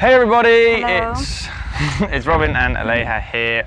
Hey everybody, Hello. it's Robin and Aleja here.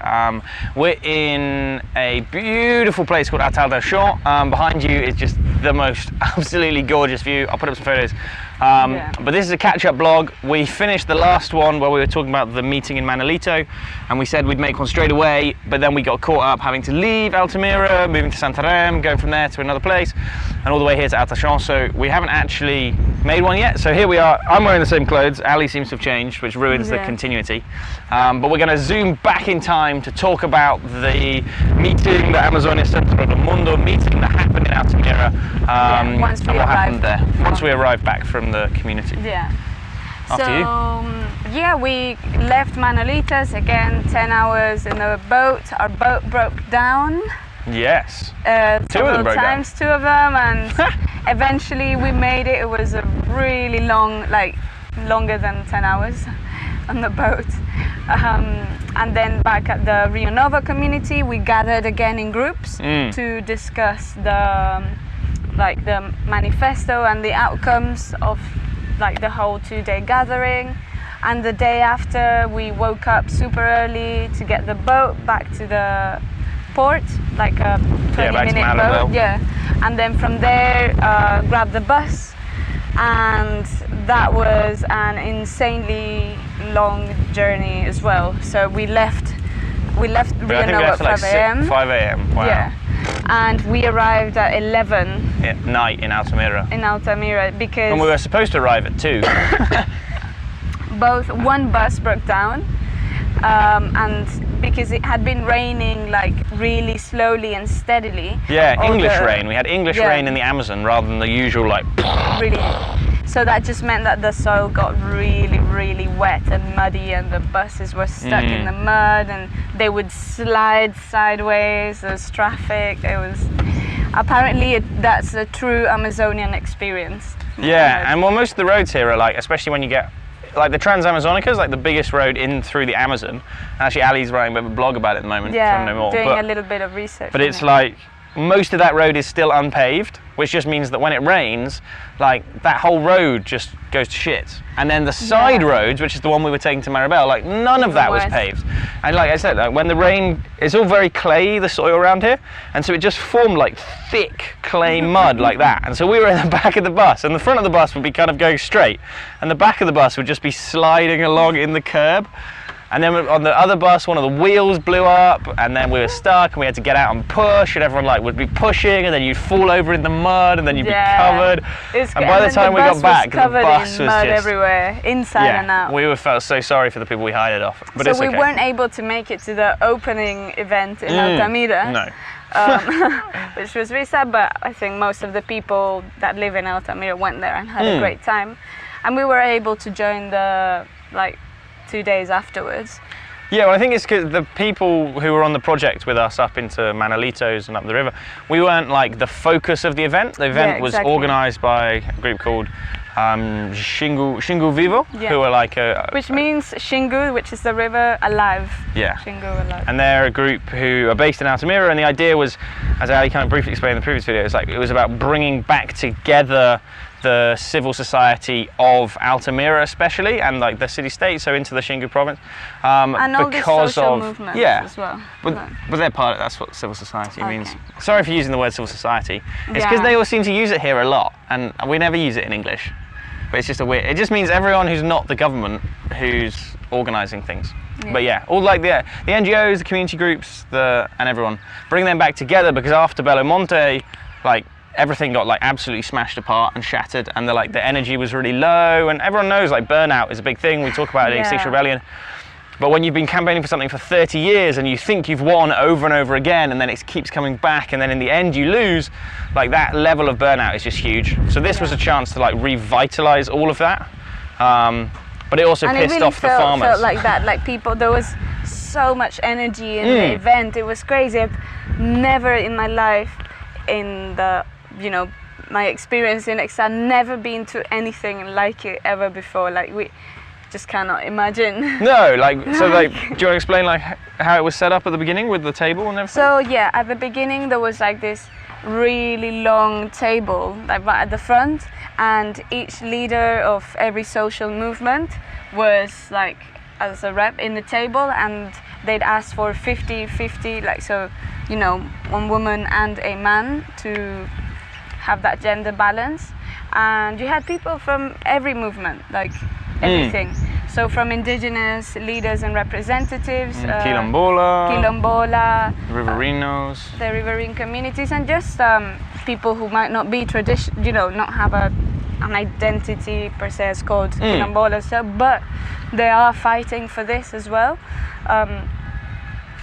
We're in a beautiful place called Altamira. Behind you is just the most absolutely gorgeous view. I'll put up some photos. But this is a catch-up vlog. We finished the last one where we were talking about the meeting in Manolito, and we said we'd make one straight away, but then we got caught up having to leave Altamira, moving to Centro, going from there to another place, and all the way here to Altamira. So we haven't actually made one yet. So here we are. I'm wearing the same clothes. Ali seems to have changed, which ruins the continuity. But we're going to zoom back in time to talk about the meeting, the Amazonia Centro, the Mundo meeting that happened in Altamira, and what happened there once we arrived back from the community. Yeah. After you. Yeah, we left Manolitas again, 10 hours in the boat. Our boat broke down. Yes. Two of them broke down. Two of them, and eventually we made it. It was a really long, longer than 10 hours on the boat. And then back at the Rio Nova community, we gathered again in groups to discuss the manifesto and the outcomes of the whole 2-day gathering. And the day after, we woke up super early to get the boat back to the port, like a 20-minute boat. Yeah, and then from there, grab the bus, and that was an insanely long journey as well. So we left Rio Nova at 5 a.m. 5 a.m. Wow. Yeah, and we arrived at 11 at night in Altamira. Because and we were supposed to arrive at 2. One bus broke down, and because it had been raining really slowly and steadily. Yeah, English rain. We had English rain in the Amazon rather than the usual really. So that just meant that the soil got really, really wet and muddy, and the buses were stuck in the mud, and they would slide sideways. There's traffic. It was apparently that's a true Amazonian experience. Yeah, and most of the roads here are especially when you get the Trans-Amazonica is the biggest road in through the Amazon. Actually, Ali's writing a bit of a blog about it at the moment. Yeah, doing a little bit of research. But it's most of that road is still unpaved, which just means that when it rains, that whole road just goes to shit. And then the side roads, which is the one we were taking to Maribel, none of that was paved. And like I said, when the rain, it's all very clayey, the soil around here, and so it just formed thick clay mud like that. And so we were in the back of the bus, and the front of the bus would be kind of going straight, and the back of the bus would just be sliding along in the curb. And then on the other bus, one of the wheels blew up, and then we were stuck, and we had to get out and push, and everyone would be pushing, and then you'd fall over in the mud, and then you'd be covered. And by the time we got back, the bus was mud just everywhere, inside and out. We felt so sorry for the people we hired off. But so we weren't able to make it to the opening event in Altamira. No. Which was really sad, but I think most of the people that live in Altamira went there and had a great time. And we were able to join the 2 days afterwards. Yeah, well, I think it's because the people who were on the project with us up into Manolitos and up the river, we weren't the focus of the event. The event was organised by a group called Xingu Vivo, who are which means Xingu, which is the river, alive. Yeah. Xingu alive. And they're a group who are based in Altamira, and the idea was, as Ali kind of briefly explained in the previous video, it was about bringing back together the civil society of Altamira especially, and the city-state, so into the Xingu province. And all these social movements as well. But they're part of that's what civil society means. Sorry for using the word civil society. It's because they all seem to use it here a lot, and we never use it in English. But it's just it just means everyone who's not the government who's organising things. Yeah. But yeah, all the NGOs, the community groups, and everyone, bring them back together, because after Belo Monte, everything got absolutely smashed apart and shattered, and the energy was really low, and everyone knows burnout is a big thing. We talk about it in Extinction Rebellion. But when you've been campaigning for something for 30 years and you think you've won over and over again, and then it keeps coming back, and then in the end you lose, that level of burnout is just huge. So this was a chance to revitalise all of that. But it also pissed off the farmers. Felt like that, people, there was so much energy in the event. It was crazy. I've never in my life, in my experience in Exar, never been to anything like it ever before. We just cannot imagine. No, so do you want to explain how it was set up at the beginning with the table and everything? So yeah, at the beginning there was this really long table right at the front, and each leader of every social movement was like as a rep in the table, and they'd ask for 50-50, like, so, you know, one woman and a man to have that gender balance. And you had people from every movement, like everything. So from indigenous leaders and representatives, Quilombola, Riverinos, the riverine communities, and just people who might not be you know, not have an identity per se as called Quilombola, so, but they are fighting for this as well.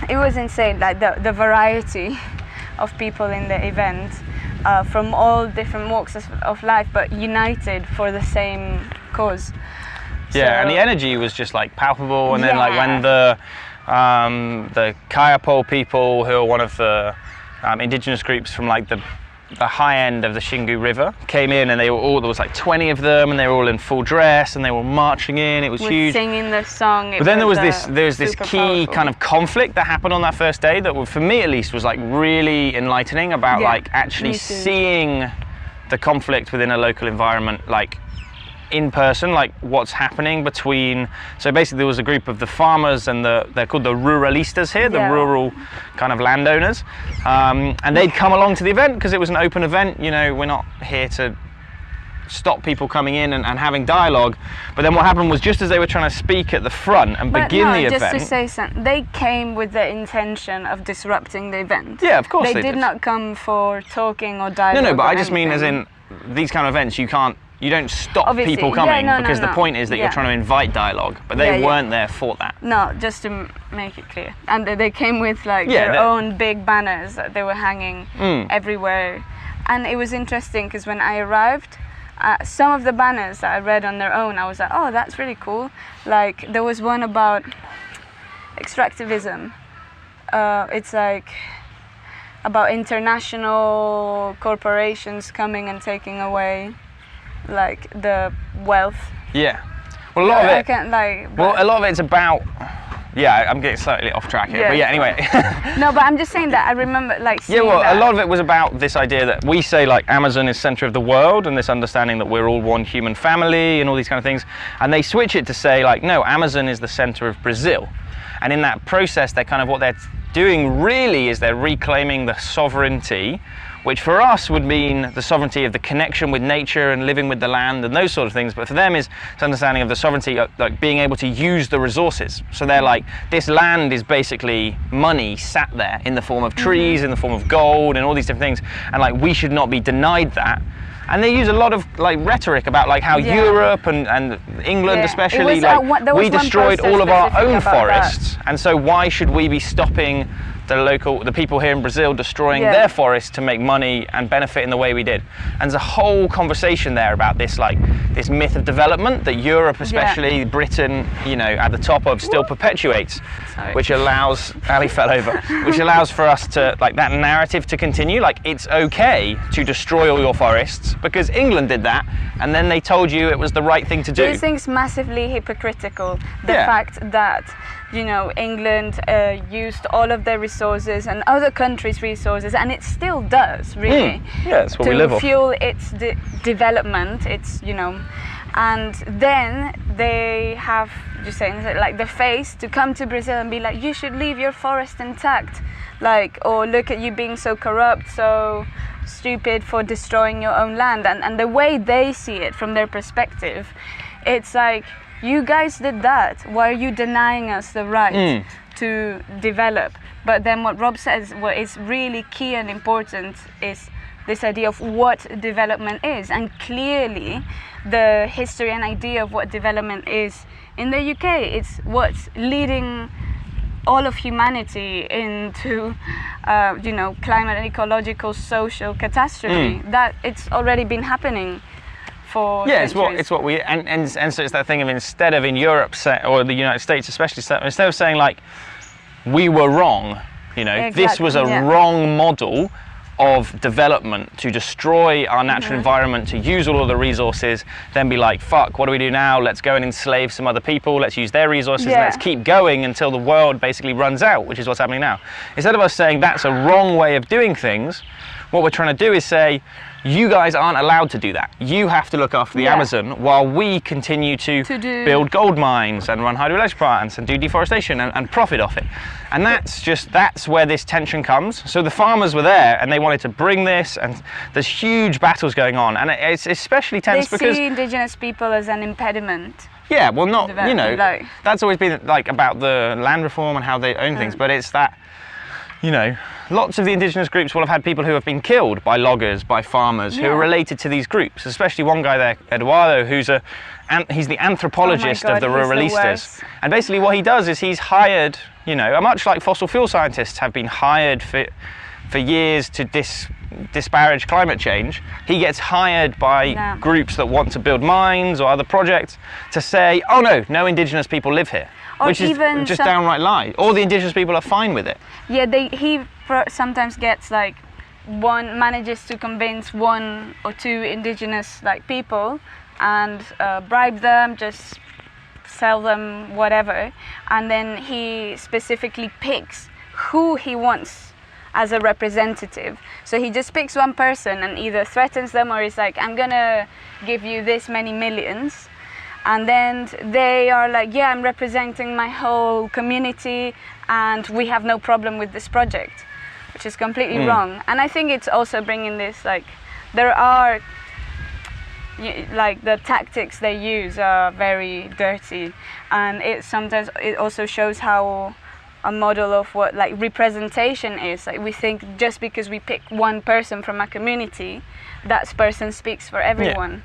It was insane, like the variety of people in the event, from all different walks of life, but united for the same cause. Yeah, and the energy was just like palpable. And then like when the Kayapol people, who are one of the indigenous groups from like the high end of the Xingu River, came in, and they were all, there was like 20 of them, and they were all in full dress, and they were marching in. It was huge. Singing the song. But then there was this key kind of conflict that happened on that first day that, for me at least, was like really enlightening about like actually seeing the conflict within a local environment, like in person, like what's happening between. So basically there was a group of the farmers and they're called the ruralistas here, the rural kind of landowners, and they'd come along to the event because it was an open event. You know, we're not here to stop people coming in and having dialogue. But then what happened was, just as they were trying to speak at the front and begin the event, just to say something, they came with the intention of disrupting the event. Yeah, of course they did not come for talking or dialogue. No, but I just mean as in these kind of events, you don't stop people coming, because the point is that you're trying to invite dialogue, but they weren't there for that. No, just to make it clear. And they came with like their own big banners that they were hanging everywhere. And it was interesting because when I arrived, some of the banners that I read on their own, I was like, oh, that's really cool. Like there was one about extractivism. It's like about international corporations coming and taking away like the wealth. Yeah. Well, a lot of it. I can't like. Well, a lot of it's about. Yeah, I'm getting slightly off track here, but yeah. Anyway. No, but I'm just saying that I remember like. Yeah, well, a lot of it was about this idea that we say like Amazon is center of the world, and this understanding that we're all one human family, and all these kind of things, and they switch it to say like, no, Amazon is the center of Brazil, and in that process, they're kind of what they're doing really is they're reclaiming the sovereignty, which for us would mean the sovereignty of the connection with nature and living with the land and those sort of things, but for them is this understanding of the sovereignty of like being able to use the resources. So they're like, this land is basically money sat there in the form of trees, in the form of gold and all these different things, and like we should not be denied that. And they use a lot of like rhetoric about like how Europe and England especially, like we destroyed all of our own forests, and so why should we be stopping the people here in Brazil destroying their forests to make money and benefit in the way we did? And there's a whole conversation there about this like this myth of development that Europe, especially Britain, you know, at the top of, still perpetuates, which allows Ali fell over, which allows for us to like that narrative to continue. Like it's okay to destroy all your forests because England did that, and then they told you it was the right thing to do. These things massively hypocritical. The fact that, you know, England used all of their resources and other countries' resources, and it still does, really. Yeah, that's what we live off. To fuel its development, its, you know, and then they have, just saying, like the face to come to Brazil and be like, you should leave your forest intact, like, or look at you being so corrupt, so stupid for destroying your own land. And the way they see it from their perspective, it's like, you guys did that. Why are you denying us the right to develop? But then what Rob says, what is really key and important is this idea of what development is. And clearly, the history and idea of what development is in the UK, it's what's leading all of humanity into, you know, climate and ecological, social catastrophe. That it's already been happening. It's what we and so it's that thing of, instead of in Europe or the United States especially, instead of saying like we were wrong, you know, this was a wrong model of development to destroy our natural environment, to use all of the resources, then be like, fuck, what do we do now? Let's go and enslave some other people, let's use their resources, let's keep going until the world basically runs out, which is what's happening now. Instead of us saying that's a wrong way of doing things, what we're trying to do is say, you guys aren't allowed to do that. You have to look after the Amazon while we continue to build gold mines and run hydroelectric plants and do deforestation and profit off it. And that's where this tension comes. So the farmers were there and they wanted to bring this, and there's huge battles going on, and it's especially tense because they see indigenous people as an impediment. Yeah, well, not, you know, that's always been like about the land reform and how they own things, but it's that, you know, lots of the indigenous groups will have had people who have been killed by loggers, by farmers, who are related to these groups, especially one guy there, Eduardo, he's the anthropologist of the ruralistas. And basically what he does is he's hired, you know, much like fossil fuel scientists have been hired for years to disparage climate change, he gets hired by groups that want to build mines or other projects to say, oh no indigenous people live here. Or which is just downright lie. All the indigenous people are fine with it. Yeah, he sometimes gets like manages to convince 1 or 2 indigenous like people and bribe them, just sell them whatever, and then he specifically picks who he wants as a representative. So he just picks one person and either threatens them or is like, I'm gonna give you this many millions. And then they are like, yeah, I'm representing my whole community and we have no problem with this project, which is completely wrong. And I think it's also bringing this, like, there are, like, the tactics they use are very dirty, and sometimes it also shows how a model of what like representation is. Like, we think just because we pick one person from a community, that person speaks for everyone.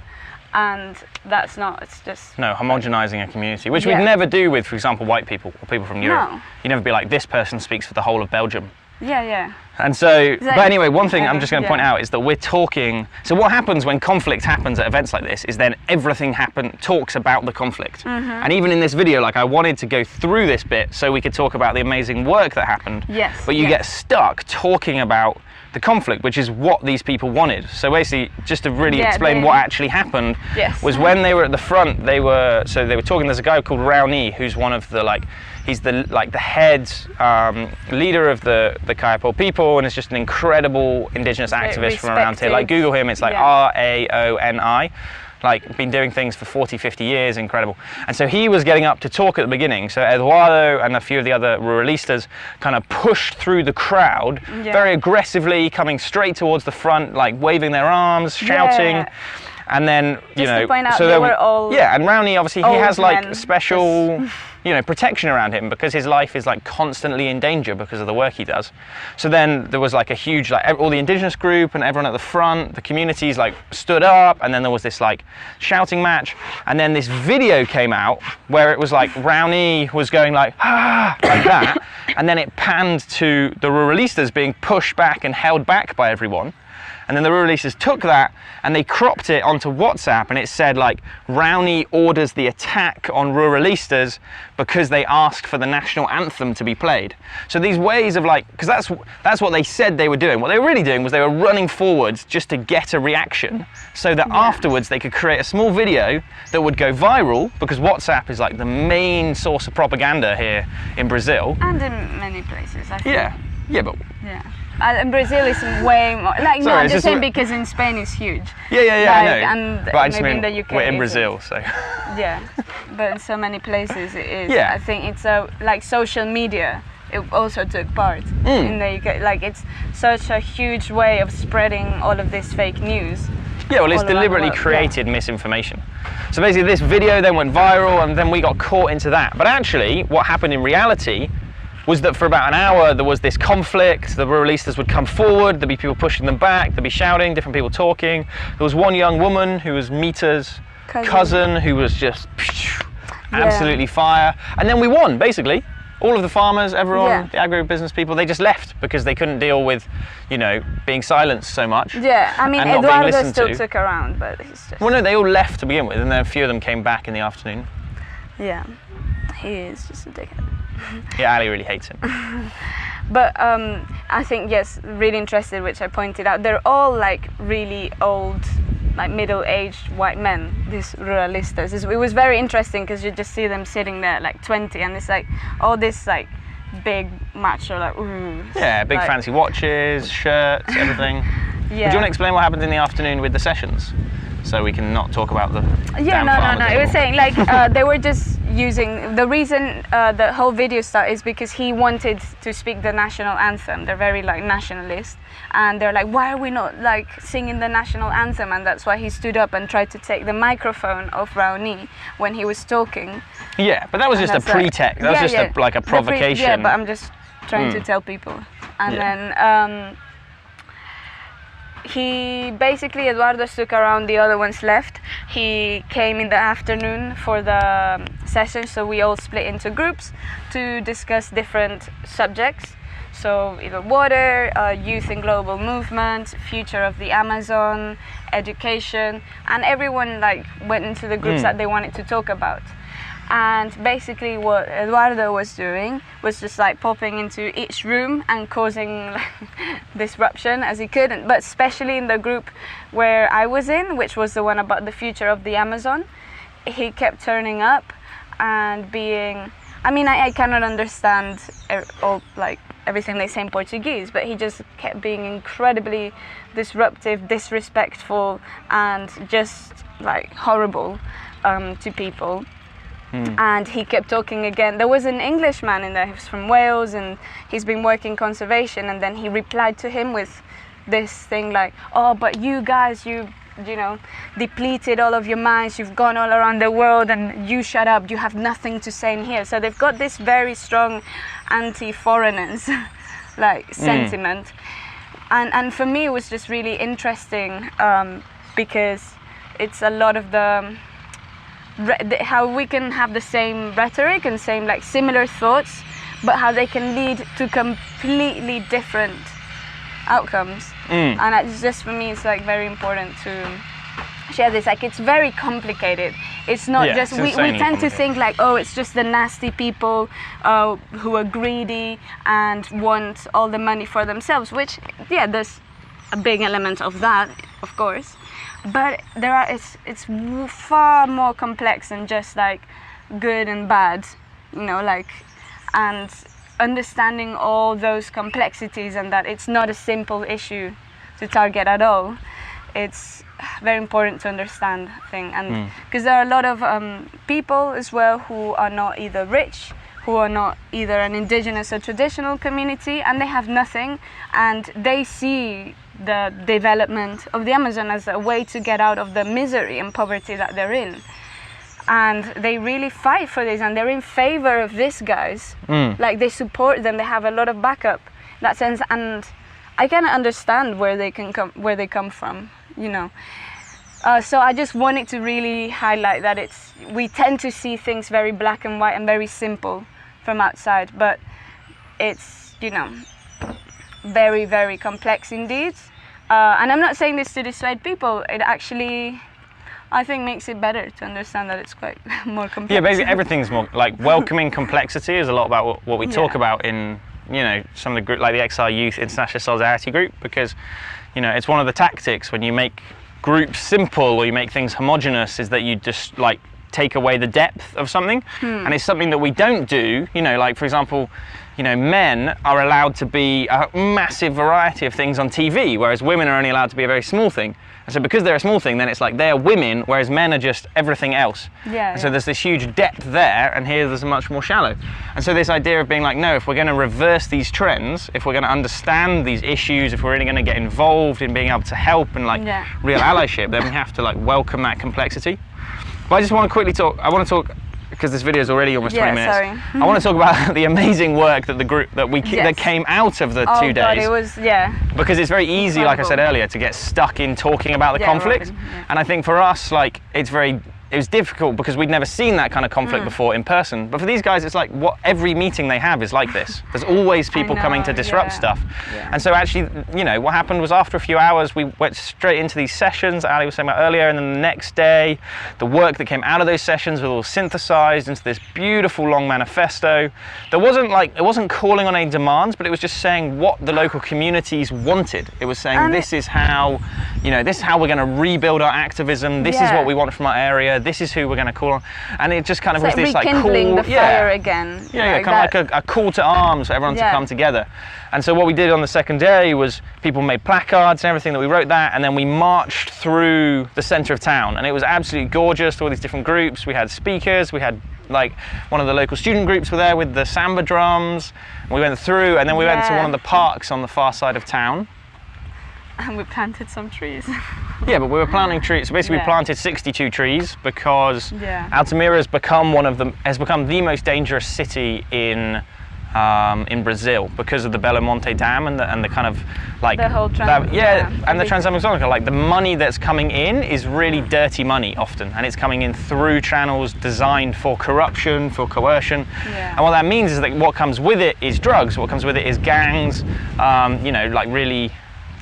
And that's not, it's just... No, homogenizing a community, which we'd never do with, for example, white people or people from Europe. No. You'd never be like, this person speaks for the whole of Belgium. Yeah. And so, but anyway, one thing I'm just going to point out is that we're talking, so what happens when conflict happens at events like this is then everything talks about the conflict. And even in this video, like, I wanted to go through this bit so we could talk about the amazing work that happened. Yes. But you get stuck talking about the conflict, which is what these people wanted. So basically, just to really explain what actually happened, was when they were at the front, they were talking, there's a guy called Raoni, who's one of the, like, he's the head leader of the Kayapó people, and is just an incredible indigenous activist from around here. Like, Google him, it's like Raoni. Like, been doing things for 40, 50 years, incredible. And so he was getting up to talk at the beginning. So Eduardo and a few of the other ruralistas kind of pushed through the crowd very aggressively, coming straight towards the front, like waving their arms, shouting. And then, you know, to point out, so they were all and Raoni, obviously, he has like special, you know, protection around him because his life is like constantly in danger because of the work he does. So then there was like a huge, like, all the indigenous group and everyone at the front, the communities like stood up, and then there was this like shouting match, and then this video came out where it was like Raoni was going like, ah, like that, and then it panned to the ruralistas being pushed back and held back by everyone. And then the ruralistas took that and they cropped it onto WhatsApp, and it said like, Raoni orders the attack on ruralistas because they asked for the national anthem to be played. So these ways of like, because that's what they said they were doing. What they were really doing was they were running forwards just to get a reaction, so that afterwards they could create a small video that would go viral, because WhatsApp is like the main source of propaganda here in Brazil. And in many places, I think. Yeah. And Brazil is way more, like, no, I'm just saying because in Spain it's huge. Yeah, like, I know. And but I just maybe mean, in the UK we're in Brazil, so. Yeah, but in so many places it is. I think it's like social media, it also took part in the UK. Like, it's such a huge way of spreading all of this fake news. Yeah, well, it's deliberately created misinformation. So basically this video then went viral, and then we got caught into that. But actually, what happened in reality was that for about an hour there was this conflict. The ruralistas would come forward, there'd be people pushing them back, there'd be shouting, different people talking. There was one young woman who was Mita's cousin who was just absolutely fire. And then we won, basically. All of the farmers, everyone, the agribusiness people, they just left because they couldn't deal with, you know, being silenced so much. Yeah, I mean, Eduardo still took around, but he's just... Well, no, they all left to begin with, and then a few of them came back in the afternoon. Yeah, he is just a dickhead. Yeah, Ali really hates him. But I think, yes, really interested, which I pointed out, they're all like really old, like middle-aged white men, these ruralistas. It was very interesting because you just see them sitting there like 20, and it's like all this like big macho, like, ooh. Yeah, big like, fancy watches, shirts, everything. Do you want to explain what happened in the afternoon with the sessions? So we can not talk about the no. It was saying like they were just using the reason the whole video started is because he wanted to speak the national anthem. They're very like nationalist, and they're like, why are we not like singing the national anthem? And that's why he stood up and tried to take the microphone off Raoni when he was talking. Yeah, but that was just a pretext. That was just like a provocation. Yeah, but I'm just trying to tell people. And then he basically, Eduardo stuck around, the other ones left. He came in the afternoon for the session, so we all split into groups to discuss different subjects. So either water, youth and global movement, future of the Amazon, education, and everyone like went into the groups that they wanted to talk about. And basically what Eduardo was doing was just like popping into each room and causing like, disruption as he could, but especially in the group where I was in, which was the one about the future of the Amazon, he kept turning up and being, I mean, I cannot understand all like everything they say in Portuguese, but he just kept being incredibly disruptive, disrespectful, and just like horrible to people. And he kept talking again. There was an Englishman in there, he was from Wales, and he's been working conservation, and then he replied to him with this thing like, oh, but you guys, you know, depleted all of your minds, you've gone all around the world, and you shut up, you have nothing to say in here. So they've got this very strong anti-foreigners like sentiment. And for me it was just really interesting because it's a lot of how we can have the same rhetoric and same like similar thoughts, but how they can lead to completely different outcomes. And it's just, for me, it's like very important to share this. Like, it's very complicated. It's not just we tend to think like, oh, it's just the nasty people who are greedy and want all the money for themselves, which there's a big element of that, of course. But it's far more complex than just like good and bad, you know, like, and understanding all those complexities and that it's not a simple issue to target at all. It's very important to understand thing, and because there are a lot of people as well who are not either rich, who are not either an indigenous or traditional community, and they have nothing, and they see the development of the Amazon as a way to get out of the misery and poverty that they're in. And they really fight for this, and they're in favor of this, guys. Like, they support them, they have a lot of backup in that sense, and I can understand where they come from, you know. So I just wanted to really highlight that we tend to see things very black and white and very simple from outside, but it's, you know, very, very complex indeed. And I'm not saying this to dissuade people. It actually, I think, makes it better to understand that it's quite more complex. Yeah, basically everything's more like welcoming complexity is a lot about what we talk about in, you know, some of the group like the XR Youth International Solidarity Group, because, you know, it's one of the tactics when you make groups simple or you make things homogenous is that you just like take away the depth of something. And it's something that we don't do, you know, like for example, you know, men are allowed to be a massive variety of things on TV, whereas women are only allowed to be a very small thing. And so because they're a small thing, then it's like they're women, whereas men are just everything else. And so there's this huge depth there, and here there's much more shallow. And so this idea of being like, no, if we're going to reverse these trends, if we're going to understand these issues, if we're really going to get involved in being able to help and like real allyship, then we have to like welcome that complexity. But I just want to quickly talk, because this video is already almost 20 minutes. Sorry. I want to talk about the amazing work that the group that came out of the 2 days. God, it was, because it's very easy, like I said earlier, to get stuck in talking about the conflict. And I think for us, like, it was difficult because we'd never seen that kind of conflict before in person. But for these guys, it's like every meeting they have is like this. There's always people coming to disrupt stuff. And so actually, you know, what happened was after a few hours, we went straight into these sessions that Ali was saying about earlier, and then the next day, the work that came out of those sessions was all synthesized into this beautiful long manifesto. It wasn't calling on any demands, but it was just saying what the local communities wanted. It was saying, this is how, you know, this is how we're going to rebuild our activism. This is what we want from our area. here. This is who we're going to call on. And it just kind of it's was this like rekindling cool, the fire again. Yeah, kind of like a call to arms for everyone to come together. And so what we did on the second day was people made placards and everything that we wrote that, and then we marched through the centre of town, and it was absolutely gorgeous. All these different groups. We had speakers. We had like one of the local student groups were there with the samba drums. We went through, and then we went to one of the parks on the far side of town. And we planted some trees. Yeah, but we were planting trees. So basically, we planted 62 trees because Altamira has become the most dangerous city in Brazil because of the Belo Monte Dam and the kind of like the whole and the Transamazônica. Like the money that's coming in is really dirty money often, and it's coming in through channels designed for corruption, for coercion. And what that means is that what comes with it is drugs. What comes with it is gangs. You know, like really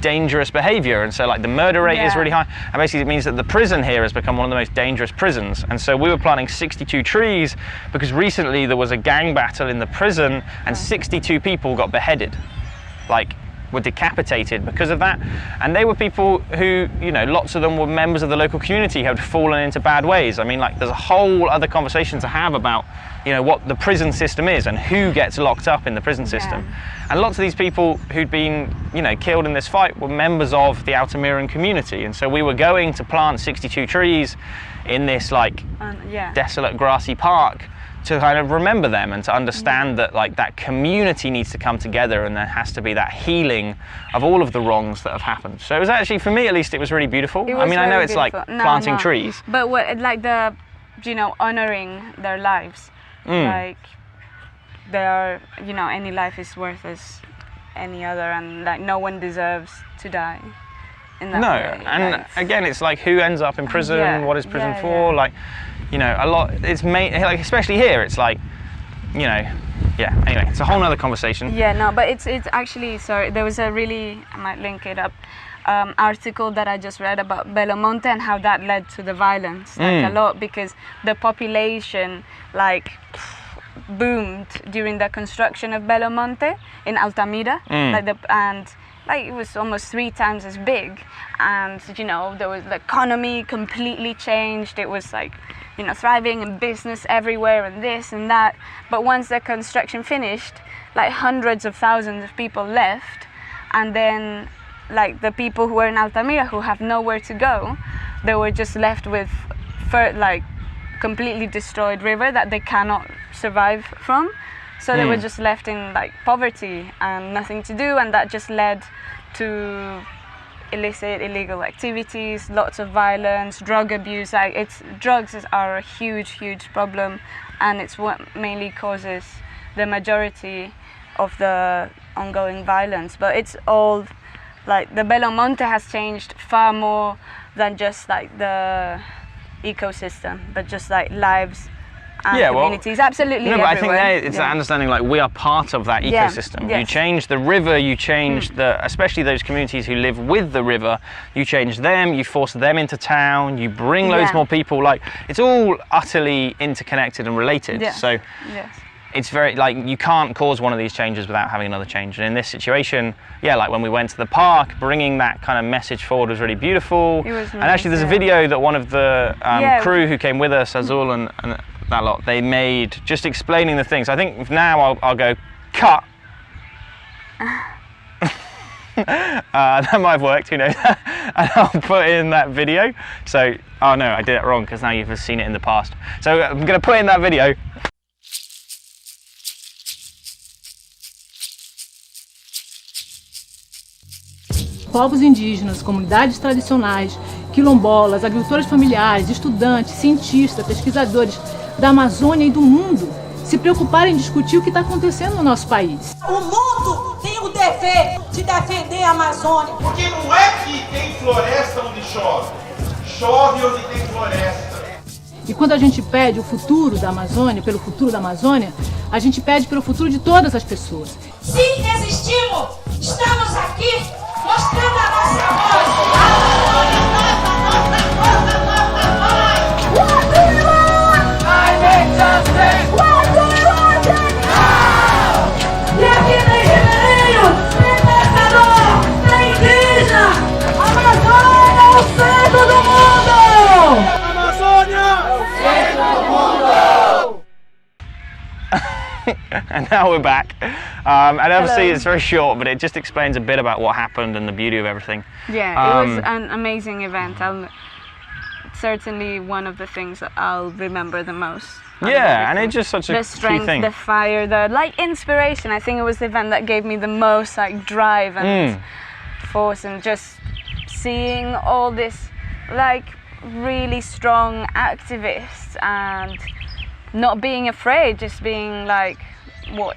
dangerous behavior, and so like the murder rate is really high, and basically it means that the prison here has become one of the most dangerous prisons. And so we were planting 62 trees because recently there was a gang battle in the prison and 62 people got beheaded, like were decapitated because of that. And they were people who, you know, lots of them were members of the local community who had fallen into bad ways. I mean, like there's a whole other conversation to have about, you know, what the prison system is and who gets locked up in the prison system. And lots of these people who'd been, you know, killed in this fight were members of the Altamiran community. And so we were going to plant 62 trees in this like desolate grassy park to kind of remember them and to understand that like that community needs to come together, and there has to be that healing of all of the wrongs that have happened. So it was actually, for me at least, it was really beautiful. I mean, I know it's like planting trees. But what, like the, you know, honoring their lives. Like they are, you know, any life is worth as any other, and like no one deserves to die in that way. And like, again, it's like who ends up in prison, what is prison for, like, you know, a lot, it's like, especially here, it's like, you know, anyway, it's a whole nother conversation. But it's actually, sorry, there was a really, I might link it up, article that I just read about Belo Monte and how that led to the violence, like a lot, because the population like boomed during the construction of Belo Monte in Altamira, like it was almost 3 times as big, and you know there was the economy completely changed. It was like, you know, thriving and business everywhere and this and that. But once the construction finished, like hundreds of thousands of people left, and then like the people who were in Altamira who have nowhere to go, they were just left with like completely destroyed river that they cannot survive from. So they were just left in like poverty and nothing to do, and that just led to illicit, illegal activities, lots of violence, drug abuse. Like drugs are a huge problem, and it's what mainly causes the majority of the ongoing violence. But it's all like the Belo Monte has changed far more than just like the ecosystem, but just like lives and communities, absolutely everywhere. But I think it's that understanding, like we are part of that ecosystem. You change the river, you change especially those communities who live with the river, you change them, you force them into town, you bring loads more people, like it's all utterly interconnected and related. So it's very, like, you can't cause one of these changes without having another change. And in this situation, like when we went to the park, bringing that kind of message forward was really beautiful. It was nice, and actually there's a video that one of the crew who came with us, Azul and that lot, they made just explaining the things. I think now I'll go cut. That might have worked, who knows. And I'll put in that video. So, oh no, I did it wrong because now you've seen it in the past. So I'm going to put in that video. Povos indígenas, comunidades tradicionais, quilombolas, agricultores familiares, estudantes, cientistas, pesquisadores da Amazônia e do mundo se preocuparem em discutir o que está acontecendo no nosso país. O mundo tem o dever de defender a Amazônia. Porque não é que tem floresta onde chove, chove onde tem floresta. E quando a gente pede o futuro da Amazônia, pelo futuro da Amazônia, a gente pede pelo futuro de todas as pessoas. Se resistimos, estamos aqui mostrando a nossa voz. E aqui tem ribeirinho, tem pescador, tem indígena. Amazônia é o centro do mundo! Amazônia! and now we're back. And obviously Hello. it's very short, but it just explains a bit about what happened and the beauty of everything. Yeah, it was an amazing event. Certainly one of the things that I'll remember the most. Yeah, and it's just such a the key strength, thing. the fire, the like inspiration. I think it was the event that gave me the most like drive and force, and just seeing all this like really strong activists and not being afraid, just being like, what?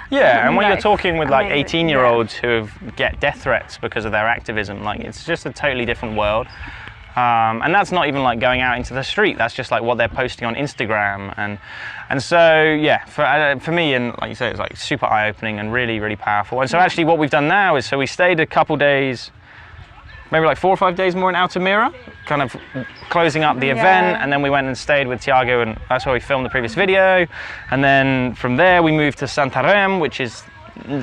Yeah, and when you're Like, talking with like amazing, 18-year-olds who get death threats because of their activism, like it's just a totally different world. And that's not even like going out into the street. That's just like what they're posting on Instagram, and so yeah, for me, and like you say, it's like super eye-opening and really, really powerful. And so actually, what we've done now is, so we stayed a couple days, maybe like 4 or 5 days more in Altamira, kind of closing up the event, and then we went and stayed with Tiago, and that's where we filmed the previous video. And then from there, we moved to Centro, which is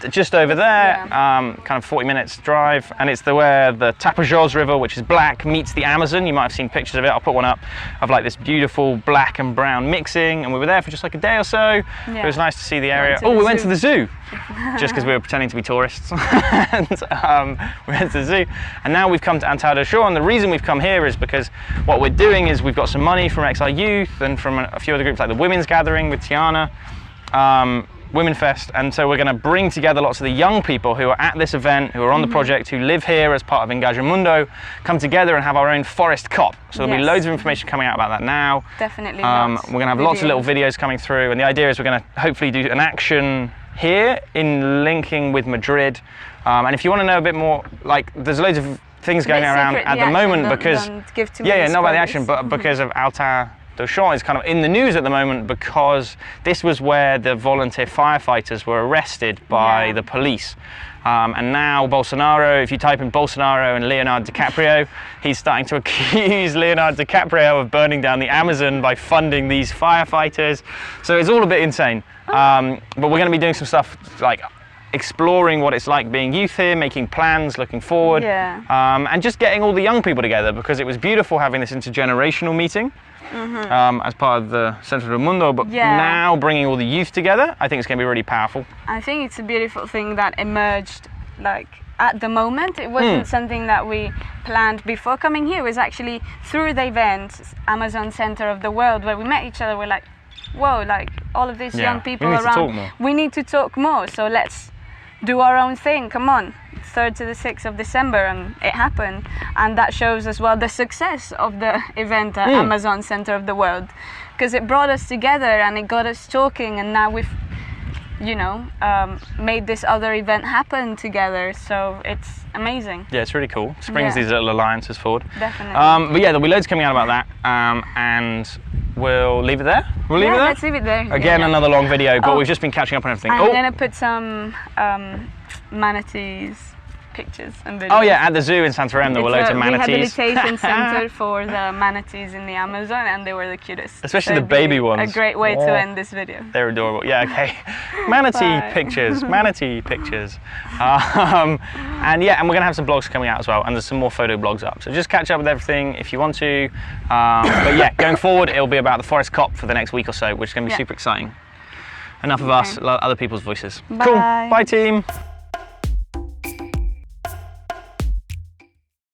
just over there, kind of 40 minutes drive, and it's where the Tapajós River, which is black, meets the Amazon. You might have seen pictures of it. I'll put one up of like this beautiful black and brown mixing, and we were there for just like a day or so. It was nice to see the area. Oh, we went to the zoo, just because we were pretending to be tourists. And we went to the zoo, and now we've come to Altamira Shore, and the reason we've come here is because what we're doing is we've got some money from XI Youth and from a few other groups like the Women's Gathering with Tiana, Women Fest, and so we're going to bring together lots of the young people who are at this event, who are on the project, who live here as part of Mundo, come together and have our own forest cop. So there'll be loads of information coming out about that now. Definitely. We're going to have lots of little videos coming through, and the idea is we're going to hopefully do an action here in linking with Madrid. And if you want to know a bit more, like there's loads of things going around at the moment because don't give too not many about the spoilers. action, but because of Altamira is kind of in the news at the moment because this was where the volunteer firefighters were arrested by the police. And now Bolsonaro, if you type in Bolsonaro and Leonardo DiCaprio, he's starting to accuse Leonardo DiCaprio of burning down the Amazon by funding these firefighters. So it's all a bit insane. But we're going to be doing some stuff like exploring what it's like being youth here, making plans, looking forward, and just getting all the young people together, because it was beautiful having this intergenerational meeting. As part of the Centro Mundo, but now bringing all the youth together, I think it's going to be really powerful. I think it's a beautiful thing that emerged like at the moment. It wasn't something that we planned before coming here. It was actually through the event, Amazon Center of the World, where we met each other. We're like, whoa, like all of these young people around. We need to talk more. So let's do our own thing. Come on. 3rd to the 6th of December, and it happened, and that shows as well the success of the event at Amazon Center of the World, because it brought us together and it got us talking, and now we've made this other event happen together, so it's amazing. Yeah, it's really cool. It brings these little alliances forward. Definitely. But yeah, there'll be loads coming out about that, and we'll leave it there. We'll leave it there? Let's leave it there. Again, another long video, but we've just been catching up on everything. I'm gonna put some manatees pictures and videos. Oh yeah, at the zoo in Santarém there were loads of manatees. Rehabilitation center for the manatees in the Amazon, and they were the cutest. Especially the baby ones. A great way to end this video. They're adorable. Yeah, okay. Manatee pictures, manatee pictures. And yeah, and we're gonna have some blogs coming out as well, and there's some more photo blogs up. So just catch up with everything if you want to. But yeah, going forward, it'll be about the forest cop for the next week or so, which is gonna be super exciting. Enough of us, other people's voices. Bye. Cool. Bye, team.